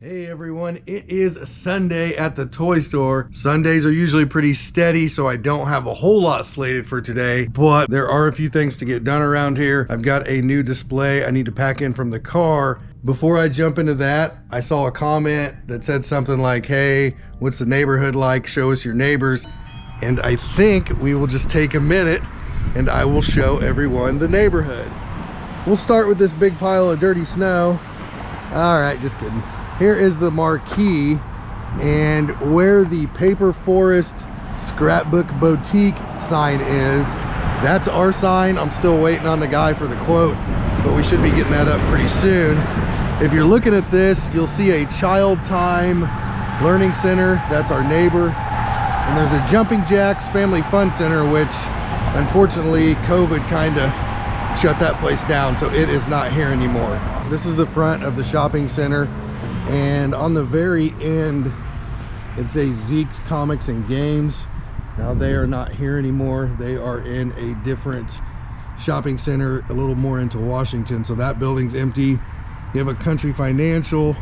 Hey everyone, it is Sunday at the toy store. Sundays are usually pretty steady, so I don't have a whole lot slated for today, but there are a few things to get done around here. I've got a new display I need to pack in from the car. Before I jump into that, I saw a comment that said something like, hey, what's the neighborhood like? Show us your neighbors. And I think we will just take a minute and I will show everyone the neighborhood. We'll start with this big pile of dirty snow. All right, just kidding. Here is the marquee, and where the Paper Forest Scrapbook Boutique sign is, that's our sign. I'm still waiting on the guy for the quote, but we should be getting that up pretty soon. If you're looking at this, you'll see a Child Time Learning Center. That's our neighbor. And there's a Jumping Jacks Family Fun Center, which unfortunately COVID kind of shut that place down, so it is not here anymore. This is the front of the shopping center. And on the very end, it says Zeke's Comics and Games. Now they are not here anymore. They are in a different shopping center, a little more into Washington. So that building's empty. You have a Country Financial,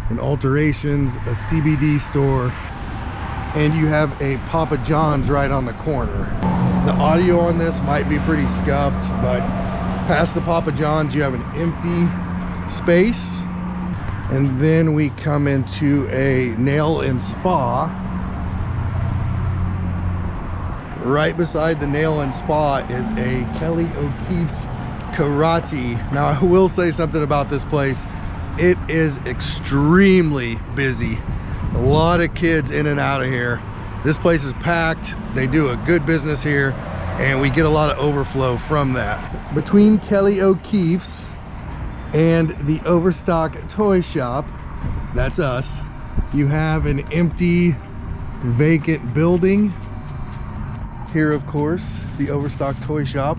an Alterations, a CBD store, and you have a Papa John's right on the corner. The audio on this might be pretty scuffed, but past the Papa John's, you have an empty space. And then we come into a nail and spa. Right beside the nail and spa is a Kelly O'Keefe's Karate. Now I will say something about this place. It is extremely busy. A lot of kids in and out of here. This place is packed. They do a good business here, and we get a lot of overflow from that. Between Kelly O'Keefe's and the Overstock Toy Shop, that's us, you have an empty, vacant building. Here, of course, the Overstock Toy Shop,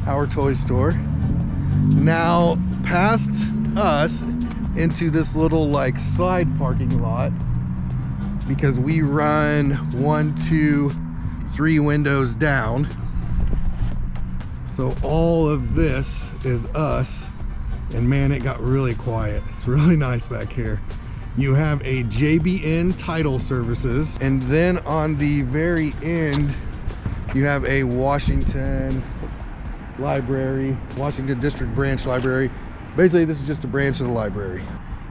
our toy store. Now, past us into this little like side parking lot, because we run 1, 2, 3 windows down. So all of this is us. And man, it got really quiet. It's really nice back here. You have a JBN Title Services, and then on the very end, you have a Washington Library, Washington District Branch Library. Basically, this is just a branch of the library.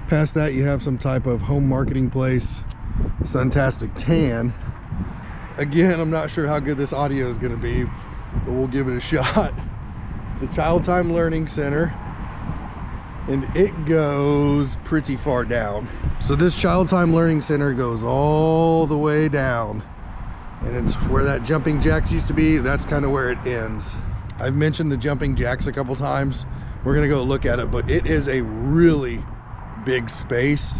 Past that, you have some type of home marketing place, Suntastic Tan. Again, I'm not sure how good this audio is gonna be, but we'll give it a shot. The Child Time Learning Center, and it goes pretty far down. So this Child Time Learning Center goes all the way down, and it's where that Jumping Jacks used to be. That's kind of where it ends. I've mentioned the Jumping Jacks a couple times. We're gonna go look at it, but it is a really big space.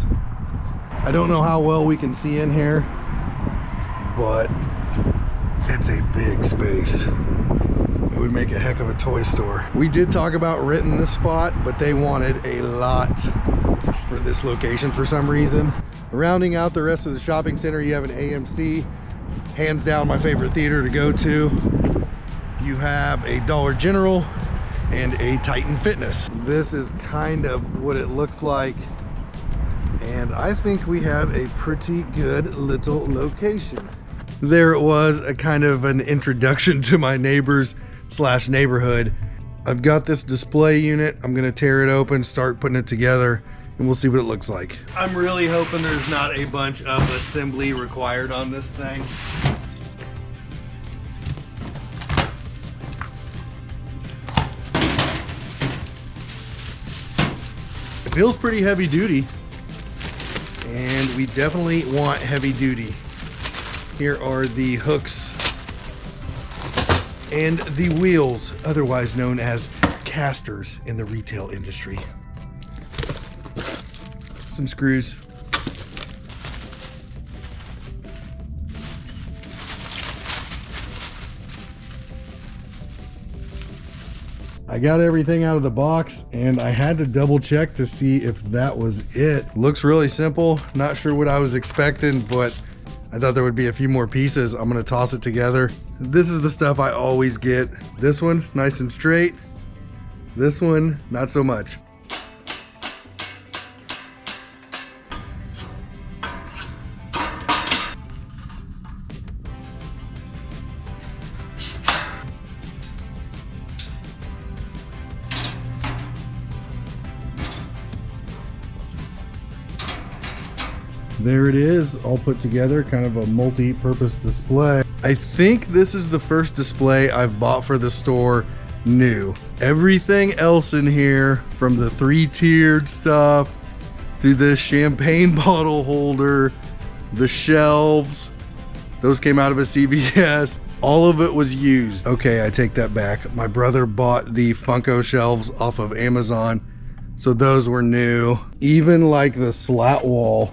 I don't know how well we can see in here, but it's a big space. It would make a heck of a toy store. We did talk about renting this spot, but they wanted a lot for this location for some reason. Rounding out the rest of the shopping center, you have an AMC, hands down my favorite theater to go to. You have a Dollar General and a Titan Fitness. This is kind of what it looks like, and I think we have a pretty good little location. There was a kind of an introduction to my neighbors / neighborhood. I've got this display unit. I'm gonna tear it open, start putting it together, and we'll see what it looks like. I'm really hoping there's not a bunch of assembly required on this thing. It feels pretty heavy duty, and we definitely want heavy duty. Here are the hooks and the wheels, otherwise known as casters in the retail industry. Some screws. I got everything out of the box, and I had to double check to see if that was it. Looks really simple. Not sure what I was expecting, but I thought there would be a few more pieces. I'm gonna toss it together. This is the stuff I always get. This one, nice and straight. This one, not so much. there it is, all put together, kind of a multi-purpose display. I think this is the first display I've bought for the store new. Everything else in here, from the 3-tiered stuff to this champagne bottle holder, the shelves, those came out of a CVS. All of it was used. Okay, I take that back. My brother bought the Funko shelves off of Amazon, so those were new. Even like the slat wall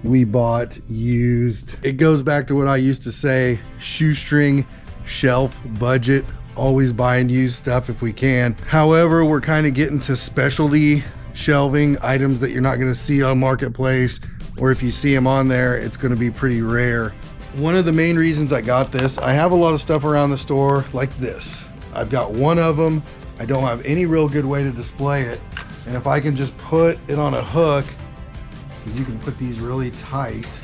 we bought used. It goes back to what I used to say, shoestring shelf budget, always buying used stuff if we can. However, we're kind of getting to specialty shelving, items that you're not going to see on Marketplace, or if you see them on there, it's going to be pretty rare. One of the main reasons I got this, I have a lot of stuff around the store like this. I've got one of them. I don't have any real good way to display it. And if I can just put it on a hook, you can put these really tight,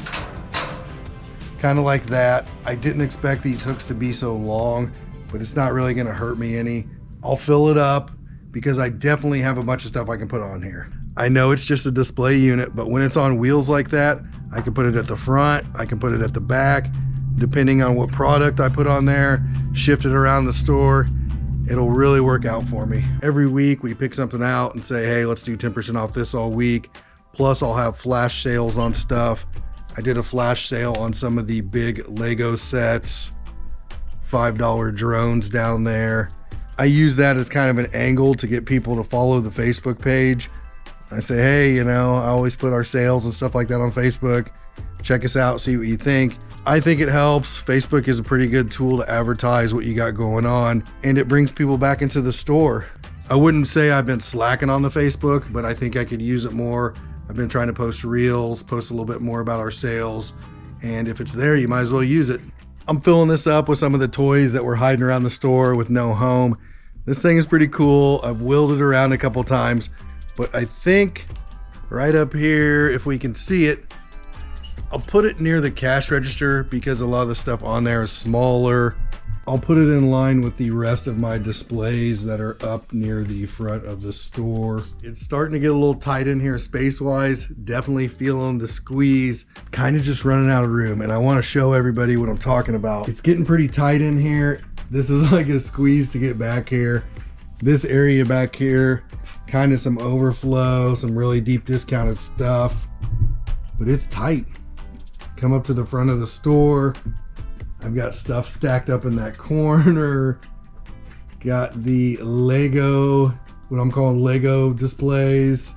kind of like that. I didn't expect these hooks to be so long, but it's not really gonna hurt me any. I'll fill it up because I definitely have a bunch of stuff I can put on here. I know it's just a display unit, but when it's on wheels like that, I can put it at the front, I can put it at the back, depending on what product I put on there, shift it around the store. It'll really work out for me. Every week we pick something out and say, hey, let's do 10% off this all week. Plus I'll have flash sales on stuff. I did a flash sale on some of the big Lego sets, $5 drones down there. I use that as kind of an angle to get people to follow the Facebook page. I say, hey, you know, I always put our sales and stuff like that on Facebook. Check us out, see what you think. I think it helps. Facebook is a pretty good tool to advertise what you got going on, and it brings people back into the store. I wouldn't say I've been slacking on the Facebook, but I think I could use it more. I've been trying to post reels, post a little bit more about our sales, and if it's there, you might as well use it. I'm filling this up with some of the toys that were hiding around the store with no home. This thing is pretty cool. I've wheeled it around a couple times, but I think right up here, if we can see it, I'll put it near the cash register because a lot of the stuff on there is smaller. I'll put it in line with the rest of my displays that are up near the front of the store. It's starting to get a little tight in here space-wise. Definitely feeling the squeeze. Kind of just running out of room, and I want to show everybody what I'm talking about. It's getting pretty tight in here. This is like a squeeze to get back here. This area back here, kind of some overflow, some really deep discounted stuff, but it's tight. Come up to the front of the store. I've got stuff stacked up in that corner. Got the Lego, what I'm calling Lego displays.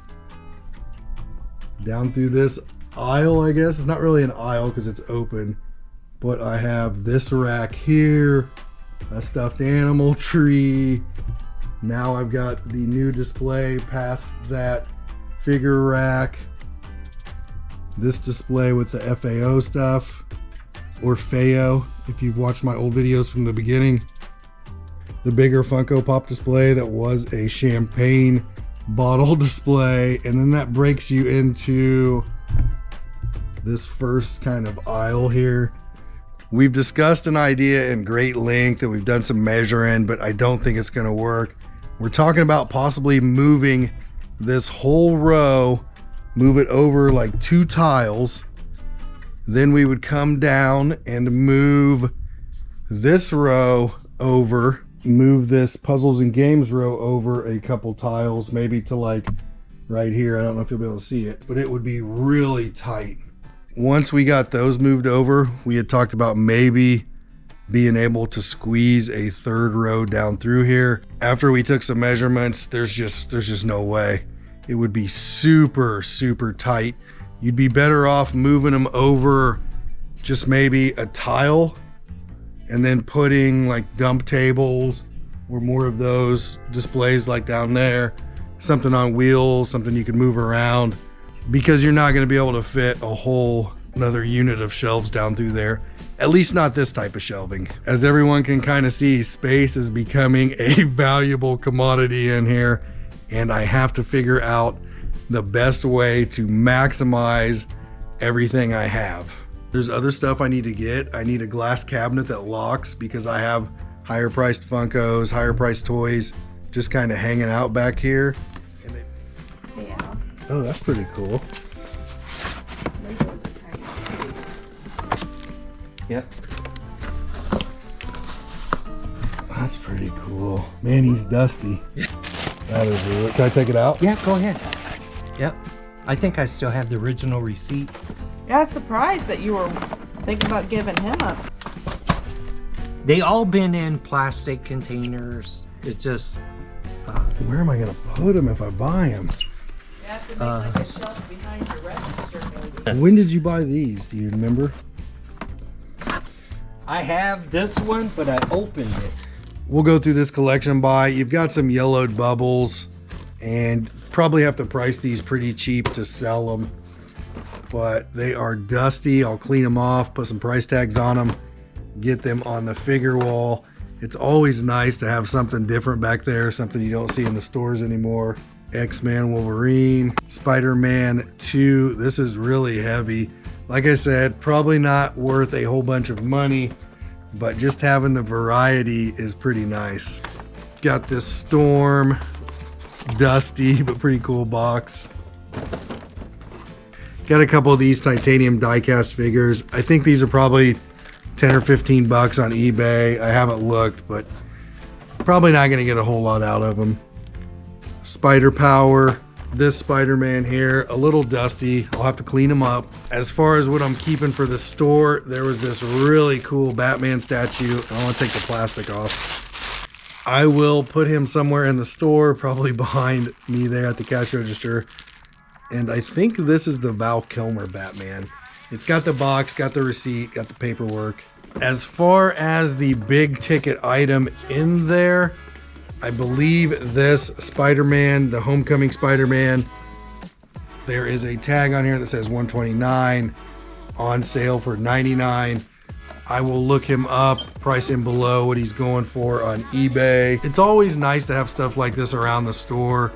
Down through this aisle, I guess. It's not really an aisle because it's open, but I have this rack here, a stuffed animal tree. Now I've got the new display past that figure rack. This display with the FAO stuff, or FAO, if you've watched my old videos from the beginning. The bigger Funko Pop display that was a champagne bottle display, and then that breaks you into this first kind of aisle here. We've discussed an idea in great length that we've done some measuring, but I don't think it's going to work. We're talking about possibly moving this whole row, move it over like 2 tiles. Then we would come down and move this row over, move this puzzles and games row over a couple tiles, maybe to like right here. I don't know if you'll be able to see it, but it would be really tight. Once we got those moved over, we had talked about maybe being able to squeeze a 3rd row down through here. After we took some measurements, there's just no way. It would be super, super tight. You'd be better off moving them over just maybe a tile and then putting like dump tables or more of those displays like down there, something on wheels, something you can move around, because you're not going to be able to fit a whole another unit of shelves down through there. At least not this type of shelving. As everyone can kind of see, space is becoming a valuable commodity in here, and I have to figure out the best way to maximize everything I have. There's other stuff I need to get. I need a glass cabinet that locks because I have higher priced Funkos, higher priced toys just kind of hanging out back here. And Yeah. oh, that's pretty cool. Yep. That's pretty cool. Man, he's dusty. That is really. Can I take it out? Yeah, go ahead. Yep. I think I still have the original receipt. Yeah, I was surprised that you were thinking about giving him up. They all been in plastic containers. It's just. Where am I gonna put him if I buy him? You have to make like a shelf behind your register, maybe. When did you buy these? Do you remember? I have this one, but I opened it. We'll go through this collection by. You've got some yellowed bubbles, and probably have to price these pretty cheap to sell them. But they are dusty. I'll clean them off, put some price tags on them, get them on the figure wall. It's always nice to have something different back there, something you don't see in the stores anymore. X-Men, Wolverine, Spider-Man 2. This is really heavy. Like I said, probably not worth a whole bunch of money, but just having the variety is pretty nice. Got this Storm, dusty but pretty cool box. Got a couple of these titanium die-cast figures. I think these are probably 10 or 15 bucks on eBay. I haven't looked, but probably not going to get a whole lot out of them. Spider Power, this Spider-Man here, a little dusty. I'll have to clean them up. As far as what I'm keeping for the store, there was this really cool Batman statue. I want to take the plastic off. I will put him somewhere in the store, probably behind me there at the cash register. And I think this is the Val Kilmer Batman. It's got the box, got the receipt, got the paperwork. As far as the big ticket item in there, I believe this Spider-Man, the Homecoming Spider-Man, there is a tag on here that says $129, on sale for $99. I will look him up, price him below what he's going for on eBay. It's always nice to have stuff like this around the store.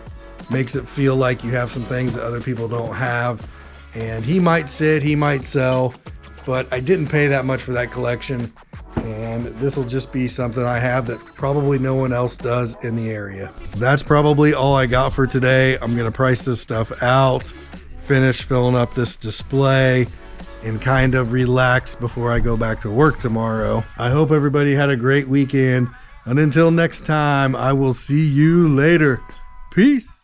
Makes it feel like you have some things that other people don't have. And he might sit, he might sell, but I didn't pay that much for that collection. And this will just be something I have that probably no one else does in the area. That's probably all I got for today. I'm gonna price this stuff out, finish filling up this display, and kind of relax before I go back to work tomorrow. I hope everybody had a great weekend. And until next time, I will see you later. Peace.